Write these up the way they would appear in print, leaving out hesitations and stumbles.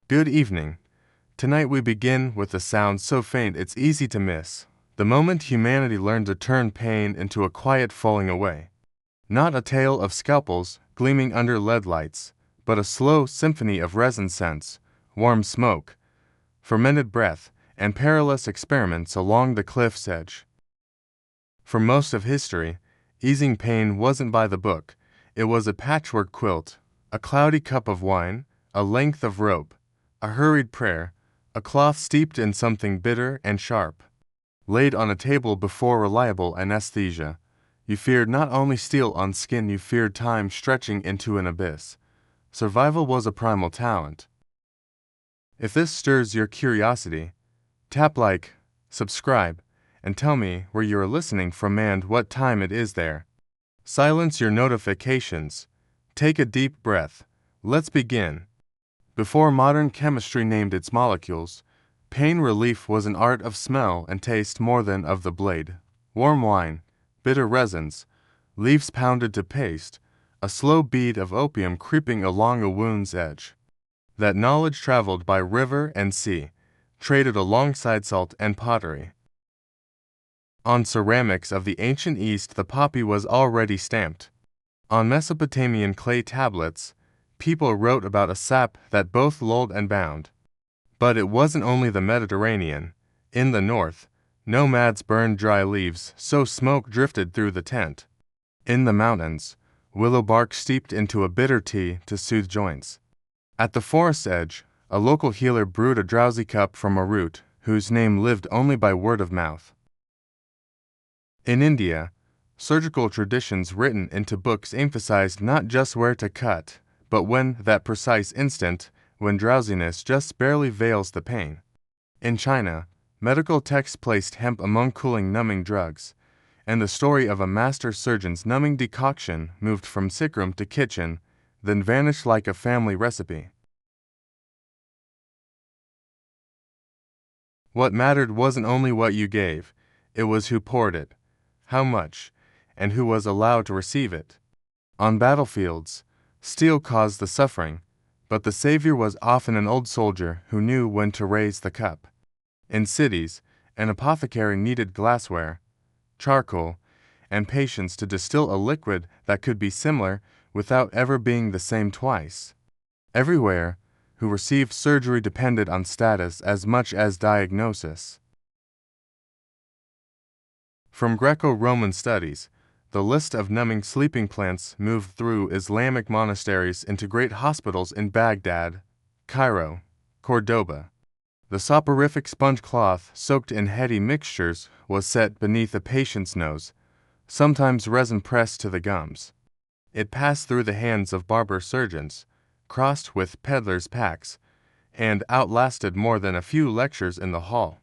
Good evening. Tonight we begin with a sound so faint it's easy to miss. The moment humanity learned to turn pain into a quiet falling away. Not a tale of scalpels gleaming under lead lights, but a slow symphony of resin scents, warm smoke, fermented breath, and perilous experiments along the cliff's edge. For most of history, easing pain wasn't by the book. It was a patchwork quilt, a cloudy cup of wine, a length of rope, a hurried prayer, a cloth steeped in something bitter and sharp. Laid on a table before reliable anesthesia, you feared not only steel on skin, you feared time stretching into an abyss. Survival was a primal talent. If this stirs your curiosity, tap like, subscribe, and tell me where you are listening from and what time it is there. Silence your notifications. Take a deep breath. Let's begin. Before modern chemistry named its molecules, pain relief was an art of smell and taste more than of the blade. Warm wine, bitter resins, leaves pounded to paste, a slow bead of opium creeping along a wound's edge. That knowledge traveled by river and sea, traded alongside salt and pottery. On ceramics of the ancient East the poppy was already stamped. On Mesopotamian clay tablets, people wrote about a sap that both lulled and bound. But it wasn't only the Mediterranean. In the north, nomads burned dry leaves so smoke drifted through the tent. In the mountains, willow bark steeped into a bitter tea to soothe joints. At the forest's edge, a local healer brewed a drowsy cup from a root whose name lived only by word of mouth. In India, surgical traditions written into books emphasized not just where to cut, but when, that precise instant, when drowsiness just barely veils the pain. In China, medical texts placed hemp among cooling numbing drugs, and the story of a master surgeon's numbing decoction moved from sickroom to kitchen, then vanished like a family recipe. What mattered wasn't only what you gave, it was who poured it, how much, and who was allowed to receive it. On battlefields, steel caused the suffering, but the savior was often an old soldier who knew when to raise the cup. In cities, an apothecary needed glassware, charcoal, and patience to distill a liquid that could be similar without ever being the same twice. Everywhere, who received surgery depended on status as much as diagnosis. From Greco-Roman studies, the list of numbing sleeping plants moved through Islamic monasteries into great hospitals in Baghdad, Cairo, Cordoba. The soporific sponge cloth soaked in heady mixtures was set beneath a patient's nose, sometimes resin pressed to the gums. It passed through the hands of barber surgeons, crossed with peddlers' packs, and outlasted more than a few lectures in the hall.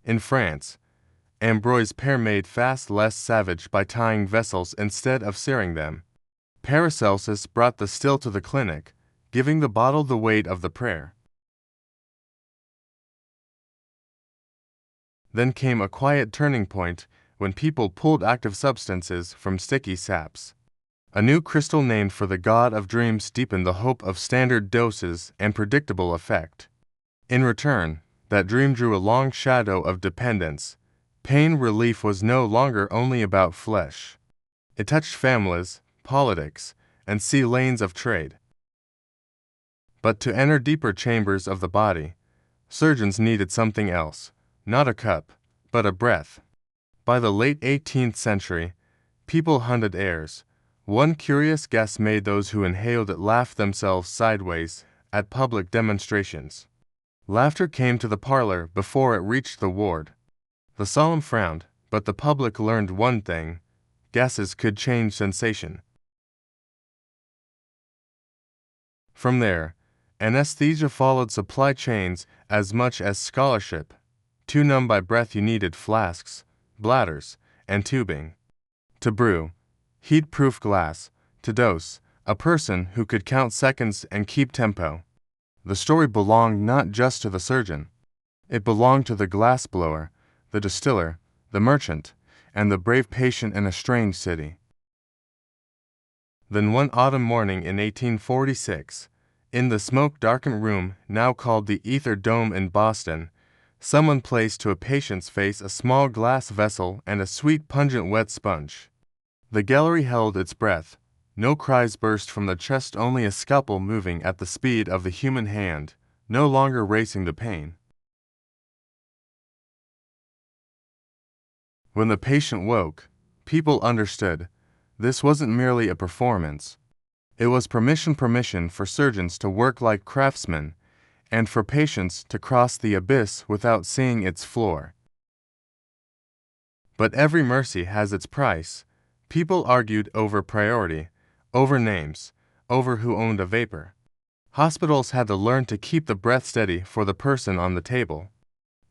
In France, Ambroise Père made fast less savage by tying vessels instead of searing them. Paracelsus brought the still to the clinic, giving the bottle the weight of the prayer. Then came a quiet turning point when people pulled active substances from sticky saps. A new crystal named for the god of dreams deepened the hope of standard doses and predictable effect. In return, that dream drew a long shadow of dependence. Pain relief was no longer only about flesh. It touched families, politics, and sea lanes of trade. But to enter deeper chambers of the body, surgeons needed something else, not a cup, but a breath. By the late 18th century, people hunted airs. One curious guess made those who inhaled it laugh themselves sideways at public demonstrations. Laughter came to the parlor before it reached the ward. The solemn frowned, but the public learned one thing: gases could change sensation. From there, anesthesia followed supply chains as much as scholarship. To numb by breath you needed flasks, bladders, and tubing. To brew, heat-proof glass. To dose, a person who could count seconds and keep tempo. The story belonged not just to the surgeon. It belonged to the glassblower, the distiller, the merchant, and the brave patient in a strange city. Then one autumn morning in 1846, In the smoke-darkened room, now called the Ether Dome in Boston, someone placed to a patient's face a small glass vessel and a sweet, pungent wet sponge. The gallery held its breath. No cries burst from the chest, only a scalpel moving at the speed of the human hand, no longer racing the pain. When the patient woke, people understood. This wasn't merely a performance. It was permission for surgeons to work like craftsmen, and for patients to cross the abyss without seeing its floor. But every mercy has its price. People argued over priority, over names, over who owned a vapor. Hospitals had to learn to keep the breath steady for the person on the table.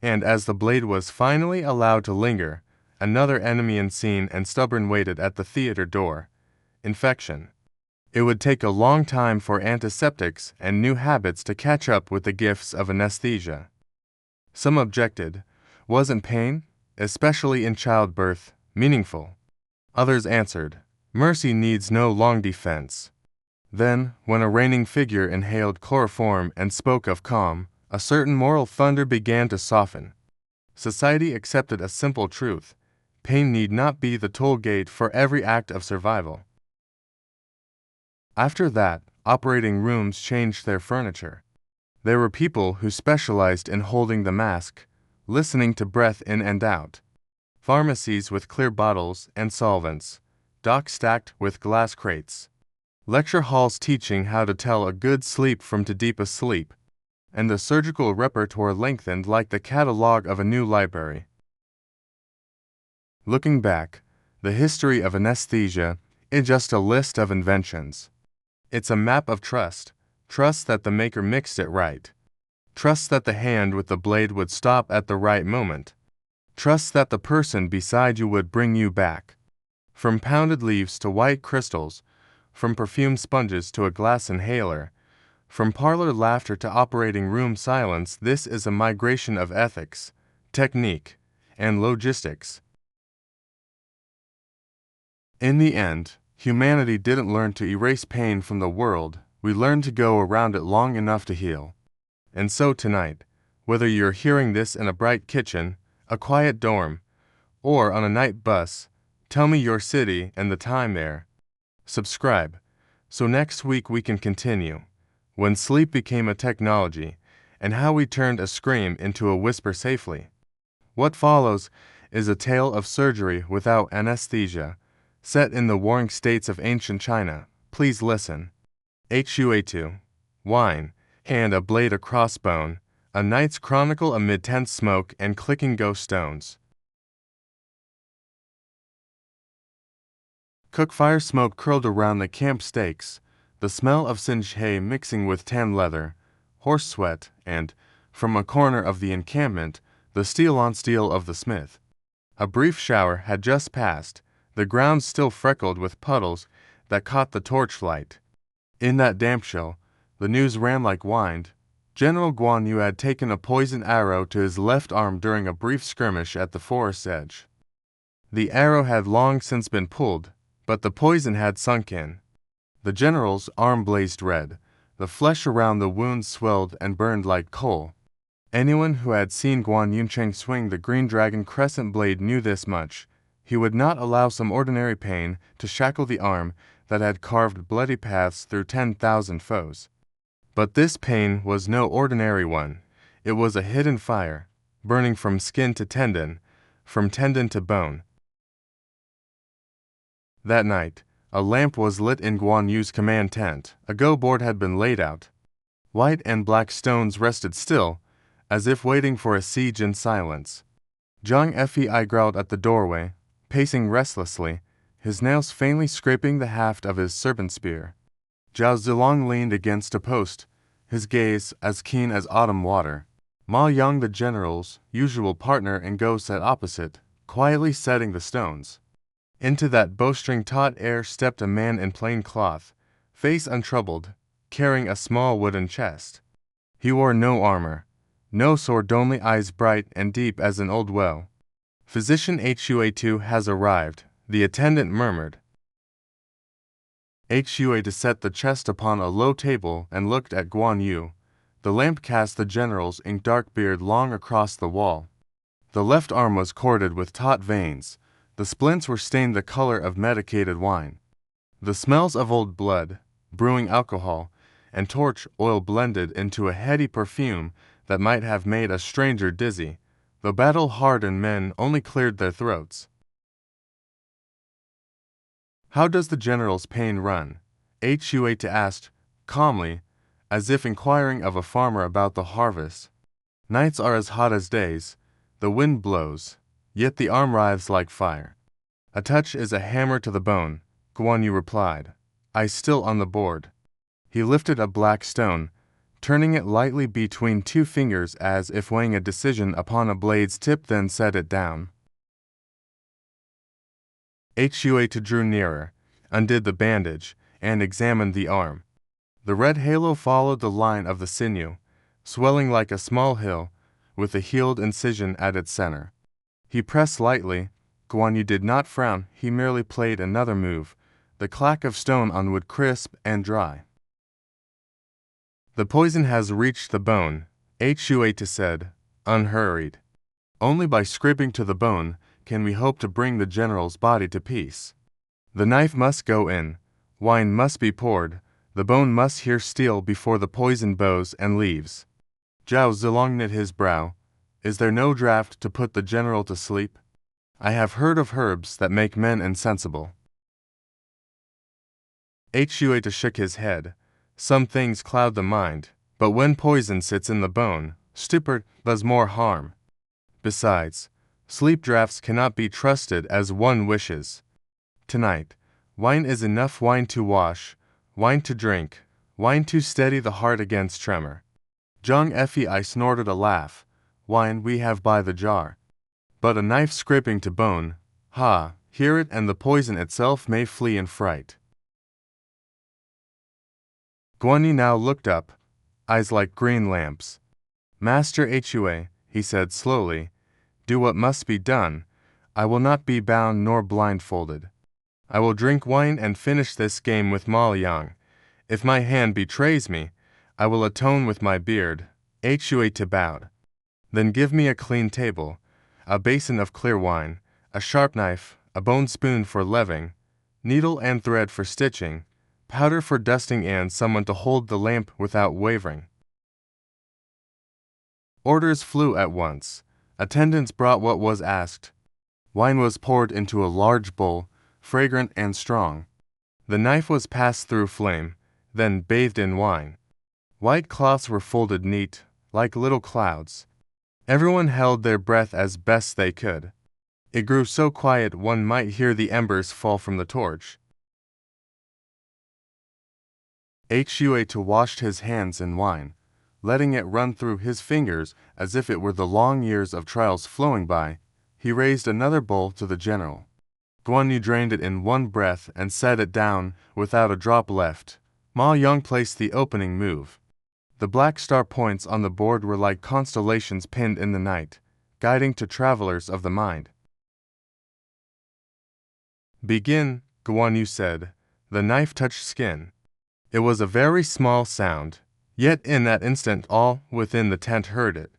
And as the blade was finally allowed to linger, another enemy unseen and stubborn waited at the theater door: infection. It would take a long time for antiseptics and new habits to catch up with the gifts of anesthesia. Some objected. Wasn't pain, especially in childbirth, meaningful? Others answered, mercy needs no long defense. Then, when a reigning figure inhaled chloroform and spoke of calm, a certain moral thunder began to soften. Society accepted a simple truth: pain need not be the toll gate for every act of survival. After that, operating rooms changed their furniture. There were people who specialized in holding the mask, listening to breath in and out. Pharmacies with clear bottles and solvents. Docks stacked with glass crates. Lecture halls teaching how to tell a good sleep from too deep a sleep. And the surgical repertoire lengthened like the catalog of a new library. Looking back, the history of anesthesia is just a list of inventions. It's a map of trust. Trust that the maker mixed it right. Trust that the hand with the blade would stop at the right moment. Trust that the person beside you would bring you back. From pounded leaves to white crystals, from perfumed sponges to a glass inhaler, from parlor laughter to operating room silence, this is a migration of ethics, technique, and logistics. In the end, humanity didn't learn to erase pain from the world. We learned to go around it long enough to heal. And so tonight, whether you're hearing this in a bright kitchen, a quiet dorm, or on a night bus, tell me your city and the time there. Subscribe, so next week we can continue when sleep became a technology and how we turned a scream into a whisper safely. What follows is a tale of surgery without anesthesia, set in the warring states of ancient China. Please listen. HUA2, wine, and a blade, a crossbone, a night's chronicle amid tense smoke and clicking ghost stones. Cookfire smoke curled around the camp stakes, the smell of singed hay mixing with tan leather, horse sweat, and, from a corner of the encampment, the steel on steel of the smith. A brief shower had just passed, the ground still freckled with puddles that caught the torchlight. In that damp chill, the news ran like wind. General Guan Yu had taken a poisoned arrow to his left arm during a brief skirmish at the forest's edge. The arrow had long since been pulled, but the poison had sunk in. The general's arm blazed red. The flesh around the wound swelled and burned like coal. Anyone who had seen Guan Yuncheng swing the green dragon crescent blade knew this much. He would not allow some ordinary pain to shackle the arm that had carved bloody paths through 10,000 foes. But this pain was no ordinary one. It was a hidden fire, burning from skin to tendon, from tendon to bone. That night, a lamp was lit in Guan Yu's command tent. A go board had been laid out. White and black stones rested still, as if waiting for a siege in silence. Zhang Fei growled at the doorway, pacing restlessly, his nails faintly scraping the haft of his serpent spear. Zhao Zilong leaned against a post, his gaze as keen as autumn water. Ma Yang, the general's usual partner in Go, sat opposite, quietly setting the stones. Into that bowstring taut air stepped a man in plain cloth, face untroubled, carrying a small wooden chest. He wore no armor, no sword, only eyes bright and deep as an old well. Physician HUA2 has arrived, the attendant murmured. Hua set the chest upon a low table and looked at Guan Yu. The lamp cast the general's ink dark beard long across the wall. The left arm was corded with taut veins. The splints were stained the color of medicated wine. The smells of old blood, brewing alcohol, and torch oil blended into a heady perfume that might have made a stranger dizzy. The battle-hardened men only cleared their throats. "How does the general's pain run?" Hua asked, calmly, as if inquiring of a farmer about the harvest. "Nights are as hot as days. The wind blows, yet the arm writhes like fire. A touch is a hammer to the bone," Guan Yu replied, eyes still on the board. He lifted a black stone, turning it lightly between two fingers as if weighing a decision upon a blade's tip, then set it down. Hua drew nearer, undid the bandage, and examined the arm. The red halo followed the line of the sinew, swelling like a small hill, with a healed incision at its center. He pressed lightly. Guan Yu did not frown, he merely played another move, the clack of stone on wood crisp and dry. "The poison has reached the bone," Hua said, unhurried. "Only by scraping to the bone can we hope to bring the general's body to peace. The knife must go in, wine must be poured, the bone must hear steel before the poison bows and leaves." Zhao Zilong knit his brow. "Is there no draught to put the general to sleep? I have heard of herbs that make men insensible." Hua shook his head. "Some things cloud the mind, but when poison sits in the bone, stupor does more harm. Besides, sleep draughts cannot be trusted as one wishes. Tonight, wine is enough, wine to wash, wine to drink, wine to steady the heart against tremor." Zhang Fei snorted a laugh. "Wine we have by the jar. But a knife scraping to bone, ha, hear it, and the poison itself may flee in fright." Guan Yu now looked up, eyes like green lamps. "Master Hua," he said slowly, "do what must be done. I will not be bound nor blindfolded. I will drink wine and finish this game with Ma Liang. If my hand betrays me, I will atone with my beard." Hua bowed. "Then give me a clean table, a basin of clear wine, a sharp knife, a bone spoon for leavening, needle and thread for stitching, powder for dusting, and someone to hold the lamp without wavering." Orders flew at once. Attendants brought what was asked. Wine was poured into a large bowl, fragrant and strong. The knife was passed through flame, then bathed in wine. White cloths were folded neat, like little clouds. Everyone held their breath as best they could. It grew so quiet one might hear the embers fall from the torch. Hua washed his hands in wine, letting it run through his fingers as if it were the long years of trials flowing by. He raised another bowl to the general. Guan Yu drained it in one breath and set it down without a drop left. Ma Yang placed the opening move. The black star points on the board were like constellations pinned in the night, guiding to travelers of the mind. "Begin," Guan Yu said. The knife touched skin. It was a very small sound, yet in that instant all within the tent heard it.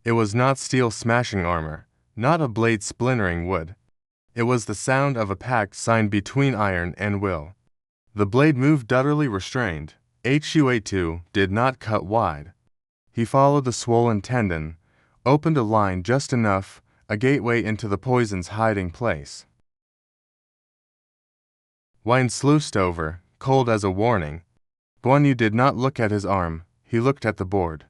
It was not steel smashing armor, not a blade splintering wood. It was the sound of a pact signed between iron and will. The blade moved utterly restrained. Hua too did not cut wide. He followed the swollen tendon, opened a line just enough, a gateway into the poison's hiding place. Wine sluiced over, cold as a warning. Guan Yu did not look at his arm, he looked at the board.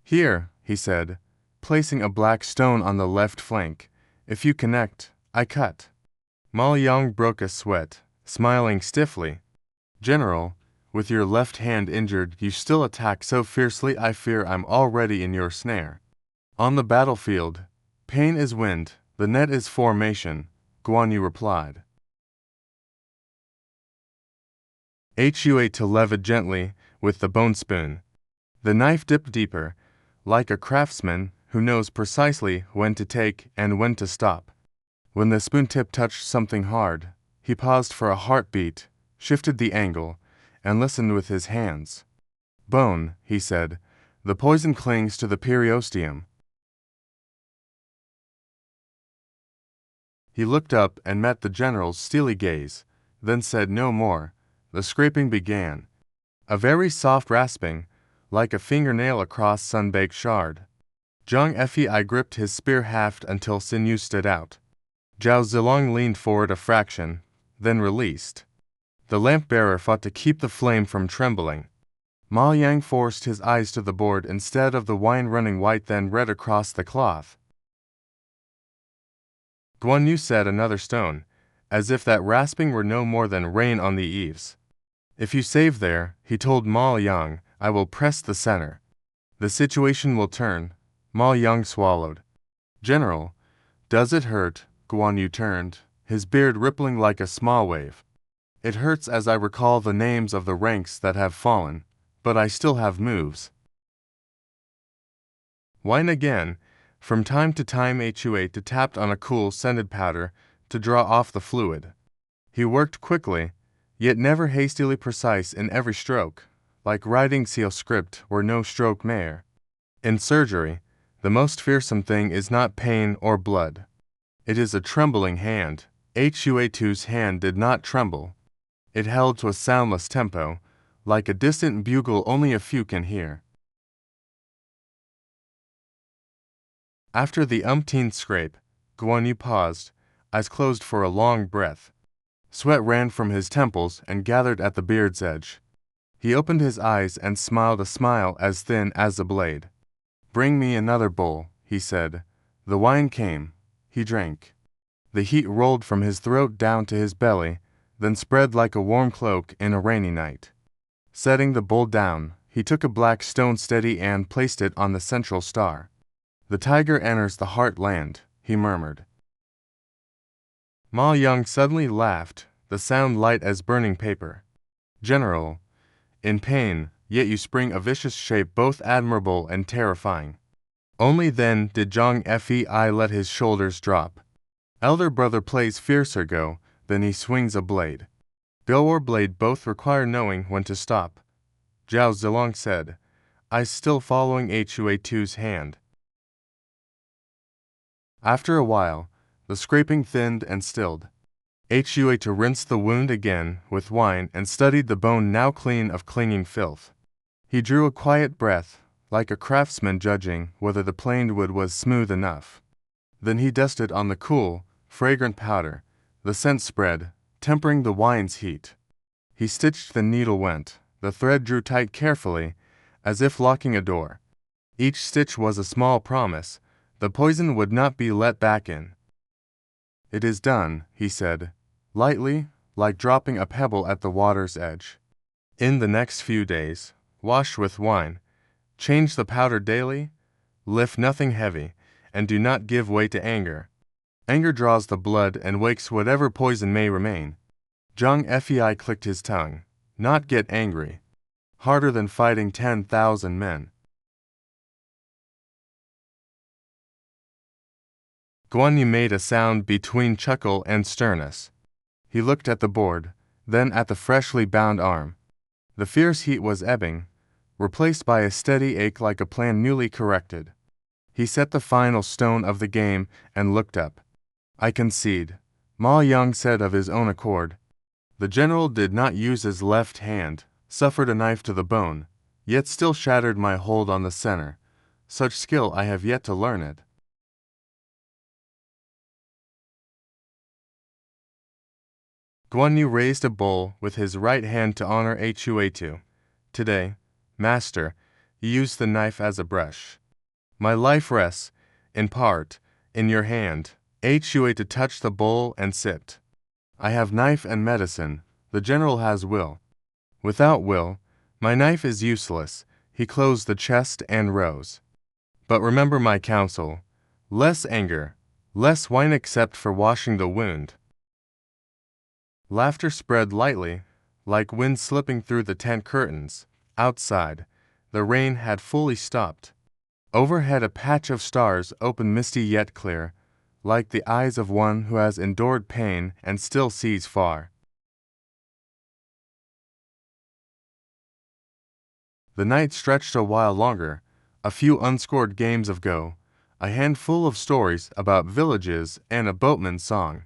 "Here," he said, placing a black stone on the left flank. "If you connect, I cut." Ma Yang broke a sweat, smiling stiffly. "General, with your left hand injured, you still attack so fiercely. I fear I'm already in your snare. On the battlefield, pain is wind, the net is formation," Guan Yu replied. Hua levied gently with the bone spoon. The knife dipped deeper, like a craftsman who knows precisely when to take and when to stop. When the spoon tip touched something hard, he paused for a heartbeat, shifted the angle, and listened with his hands. Bone, he said. The poison clings to the periosteum. He looked up and met the general's steely gaze, then said no more. The scraping began. A very soft rasping, like a fingernail across sun-baked shard. Zhang Fei gripped his spear haft until sinews stood out. Zhao Zilong leaned forward a fraction, then released. The lamp-bearer fought to keep the flame from trembling. Ma Yang forced his eyes to the board instead of the wine running white then red across the cloth. Guan Yu said another stone, as if that rasping were no more than rain on the eaves. If you save there, he told Ma Yang, I will press the center. The situation will turn. Ma Yang swallowed. General, does it hurt? Guan Yu turned, his beard rippling like a small wave. It hurts as I recall the names of the ranks that have fallen, but I still have moves. Wine again. From time to time Hua tapped on a cool, scented powder to draw off the fluid. He worked quickly, yet never hastily precise in every stroke, like writing seal script where no stroke mere. In surgery, the most fearsome thing is not pain or blood. It is a trembling hand. Hua2's hand did not tremble. It held to a soundless tempo, like a distant bugle only a few can hear. After the umpteenth scrape, Guan Yu paused, eyes closed for a long breath. Sweat ran from his temples and gathered at the beard's edge. He opened his eyes and smiled a smile as thin as a blade. Bring me another bowl, he said. The wine came. He drank. The heat rolled from his throat down to his belly, then spread like a warm cloak in a rainy night. Setting the bowl down, he took a black stone steady and placed it on the central star. The tiger enters the heartland, he murmured. Ma Yang suddenly laughed, the sound light as burning paper. General, in pain, yet you spring a vicious shape both admirable and terrifying. Only then did Zhang Fei let his shoulders drop. Elder brother plays fiercer go, then he swings a blade. Go or blade both require knowing when to stop. Zhao Zilong said, eyes still following Hua2's hand. After a while, the scraping thinned and stilled. Hua2 rinsed the wound again with wine and studied the bone now clean of clinging filth. He drew a quiet breath, like a craftsman judging whether the planed wood was smooth enough. Then he dusted on the cool, fragrant powder. The scent spread, tempering the wine's heat. He stitched the needle went. The thread drew tight carefully, as if locking a door. Each stitch was a small promise. The poison would not be let back in. It is done, he said, lightly, like dropping a pebble at the water's edge. In the next few days, wash with wine, change the powder daily, lift nothing heavy, and do not give way to anger. Anger draws the blood and wakes whatever poison may remain. Zhang Fei clicked his tongue. Not get angry. Harder than fighting 10,000 men. Guan Yu made a sound between chuckle and sternness. He looked at the board, then at the freshly bound arm. The fierce heat was ebbing, replaced by a steady ache like a plan newly corrected. He set the final stone of the game and looked up. I concede, Ma Yang said of his own accord. The general did not use his left hand, suffered a knife to the bone, yet still shattered my hold on the center. Such skill I have yet to learn it. Guan Yu raised a bowl with his right hand to honor Hua2. Today, master, you used the knife as a brush. My life rests, in part, in your hand. Hua2 touched the bowl and sipped. I have knife and medicine. The general has will. Without will, my knife is useless. He closed the chest and rose. But remember my counsel. Less anger, less wine except for washing the wound. Laughter spread lightly, like wind slipping through the tent curtains. Outside, the rain had fully stopped. Overhead a patch of stars opened misty yet clear, like the eyes of one who has endured pain and still sees far. The night stretched a while longer, a few unscored games of Go, a handful of stories about villages and a boatman's song,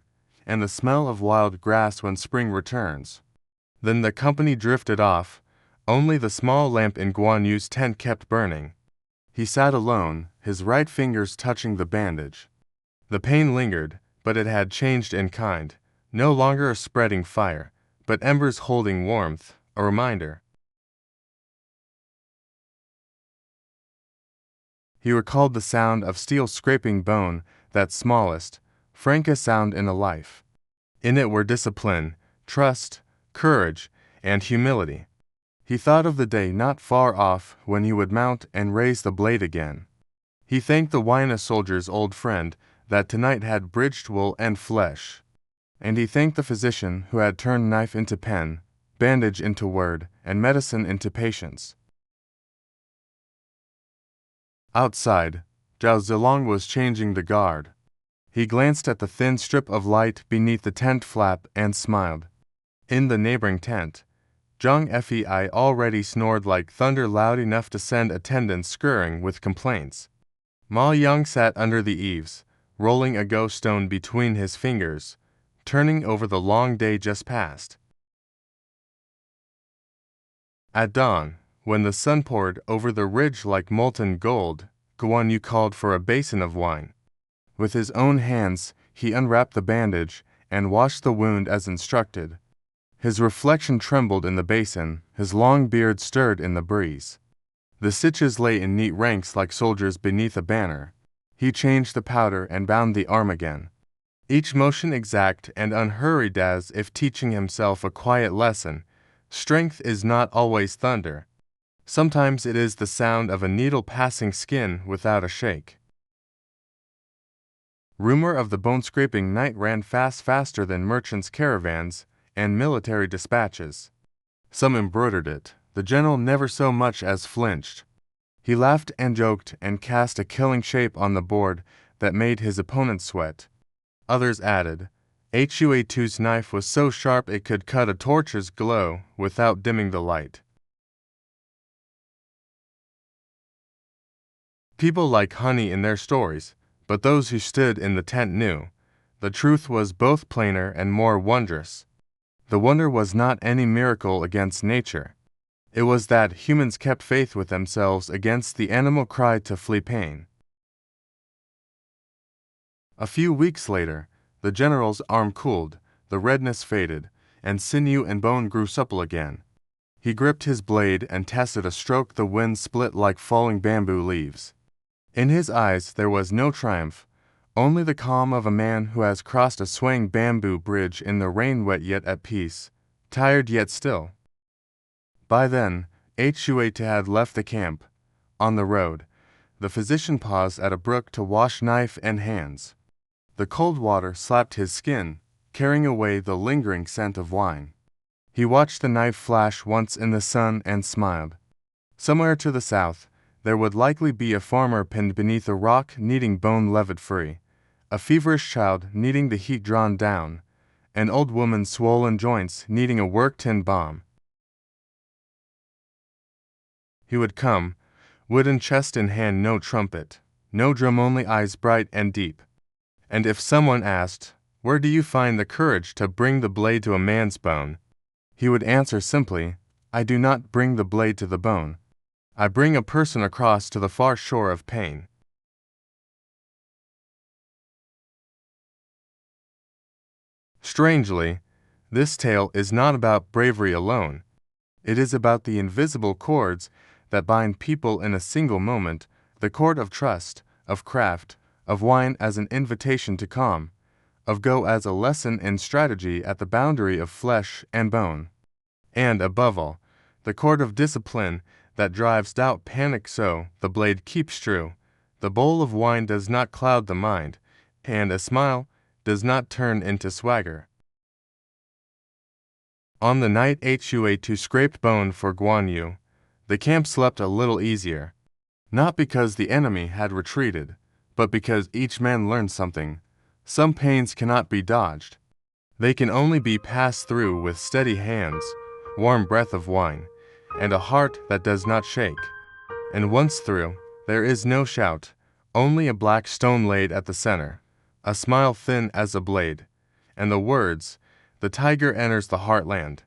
and the smell of wild grass when spring returns. Then the company drifted off. Only the small lamp in Guan Yu's tent kept burning. He sat alone, his right fingers touching the bandage. The pain lingered, but it had changed in kind, no longer a spreading fire, but embers holding warmth, a reminder. He recalled the sound of steel scraping bone, that smallest, frankest sound in a life. In it were discipline, trust, courage, and humility. He thought of the day not far off when he would mount and raise the blade again. He thanked the Waina soldier's old friend that tonight had bridged wool and flesh. And he thanked the physician who had turned knife into pen, bandage into word, and medicine into patience. Outside, Zhao Zilong was changing the guard. He glanced at the thin strip of light beneath the tent flap and smiled. In the neighboring tent, Zhang Fei already snored like thunder, loud enough to send attendants scurrying with complaints. Ma Yang sat under the eaves, rolling a ghost stone between his fingers, turning over the long day just past. At dawn, when the sun poured over the ridge like molten gold, Guan Yu called for a basin of wine. With his own hands, he unwrapped the bandage and washed the wound as instructed. His reflection trembled in the basin, his long beard stirred in the breeze. The stitches lay in neat ranks like soldiers beneath a banner. He changed the powder and bound the arm again. Each motion exact and unhurried, as if teaching himself a quiet lesson. Strength is not always thunder. Sometimes it is the sound of a needle passing skin without a shake. Rumor of the bone-scraping night ran fast, faster than merchants' caravans and military dispatches. Some embroidered it. The general never so much as flinched. He laughed and joked and cast a killing shape on the board that made his opponent sweat. Others added, Hua-2's knife was so sharp it could cut a torch's glow without dimming the light. People like honey in their stories, but those who stood in the tent knew. The truth was both plainer and more wondrous. The wonder was not any miracle against nature. It was that humans kept faith with themselves against the animal cry to flee pain. A few weeks later, the general's arm cooled, the redness faded, and sinew and bone grew supple again. He gripped his blade and tested a stroke the wind split like falling bamboo leaves. In his eyes there was no triumph, only the calm of a man who has crossed a swaying bamboo bridge in the rain, wet yet at peace, tired yet still. By then, Hua had left the camp. On the road, the physician paused at a brook to wash knife and hands. The cold water slapped his skin, carrying away the lingering scent of wine. He watched the knife flash once in the sun and smiled. Somewhere to the south, there would likely be a farmer pinned beneath a rock needing bone levied free, a feverish child needing the heat drawn down, an old woman's swollen joints needing a work-tin balm. He would come, wooden chest in hand, no trumpet, no drum, only eyes bright and deep. And if someone asked, "Where do you find the courage to bring the blade to a man's bone?" he would answer simply, "I do not bring the blade to the bone. I bring a person across to the far shore of pain." Strangely, this tale is not about bravery alone. It is about the invisible cords that bind people in a single moment, the cord of trust, of craft, of wine as an invitation to calm, of Go as a lesson in strategy at the boundary of flesh and bone. And, above all, the cord of discipline that drives doubt panic so the blade keeps true. The bowl of wine does not cloud the mind, and a smile does not turn into swagger. On the night Hua scraped bone for Guan Yu, the camp slept a little easier. Not because the enemy had retreated, but because each man learned something. Some pains cannot be dodged. They can only be passed through with steady hands, warm breath of wine, and a heart that does not shake. And once through, there is no shout, only a black stone laid at the center, a smile thin as a blade, and the words, "The tiger enters the heartland,"